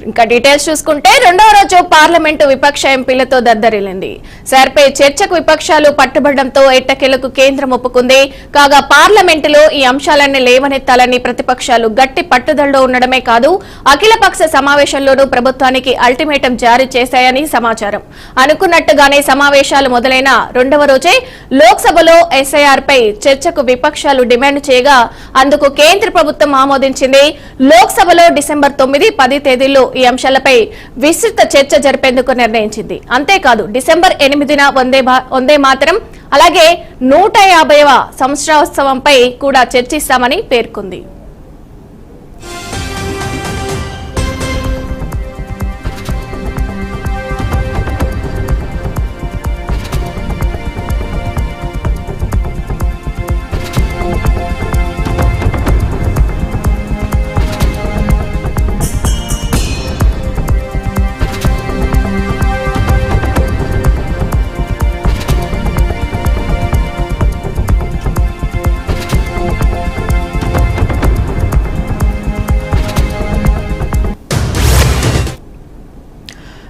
ఇంకా డీటెయిల్స్ చూసుకుంటే రెండవ రోజు పార్లమెంటు విపక్ష ఎంపీలతో దద్దరిల్లింది. సార్పై చర్చకు విపక్షాలు పట్టుబడడంతో ఎట్టకేలకు కేంద్రం ఒప్పుకుంది. కాగా పార్లమెంటులో ఈ అంశాలన్నీ లేవనెత్తాలని ప్రతిపక్షాలు గట్టి పట్టుదలలో ఉండడమే కాదు, అఖిలపక్ష సమావేశంలోనూ ప్రభుత్వానికి అల్టిమేటం జారీ చేశాయని సమాచారం. అనుకున్నట్టుగానే సమావేశాలు మొదలైన రెండవ రోజే లోక్సభలో ఎస్ఐఆర్ పై చర్చకు విపక్షాలు డిమాండ్ చేయగా అందుకు కేంద్ర ప్రభుత్వం ఆమోదించింది. లోక్సభలో డిసెంబర్ 9, 10 తేదీల్లో ఈ అంశాలపై విస్తృత చర్చ జరిపేందుకు నిర్ణయించింది. అంతేకాదు డిసెంబర్ 8న వందే మాతరం అలాగే 150వ సంవత్సరోత్సవంపై కూడా చర్చిస్తామని పేర్కొంది.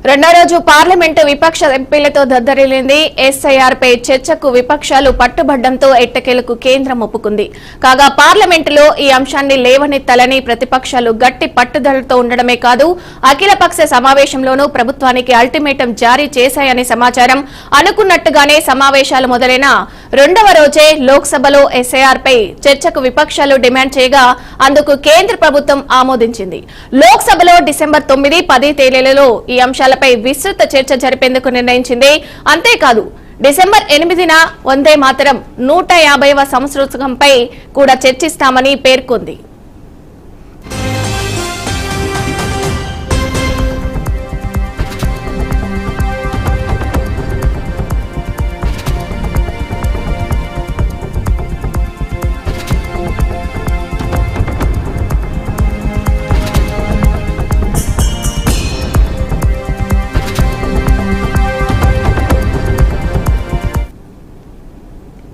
రెండో రోజు పార్లమెంటు విపక్ష ఎంపీలతో దద్దరిల్లింది. ఎస్ఐఆర్ పై చర్చకు విపక్షాలు పట్టుబడ్డంతో ఎట్టకేలకు కేంద్రం ఒప్పుకుంది. కాగా పార్లమెంటులో ఈ అంశాన్ని లేవనెత్తాలని ప్రతిపక్షాలు గట్టి పట్టుదలతో ఉండడమే కాదు, అఖిలపక్ష సమావేశంలోనూ ప్రభుత్వానికి అల్టిమేటం జారీ చేశాయని సమాచారం. అనుకున్నట్టుగానే సమావేశాలు మొదలైన రెండవ రోజే లోక్సభలో ఎస్ఐఆర్ పై చర్చకు విపక్షాలు డిమాండ్ చేయగా అందుకు కేంద్ర ప్రభుత్వం ఆమోదించింది. లోక్సభలో డిసెంబర్ 9, 10 తేదీలలో ఈ అంశాలపై విస్తృత చర్చ జరిపేందుకు నిర్ణయించింది. అంతేకాదు డిసెంబర్ 8న వందే మాతరం 150వ సంవత్సరోత్సవంపై కూడా చర్చిస్తామని పేర్కొంది.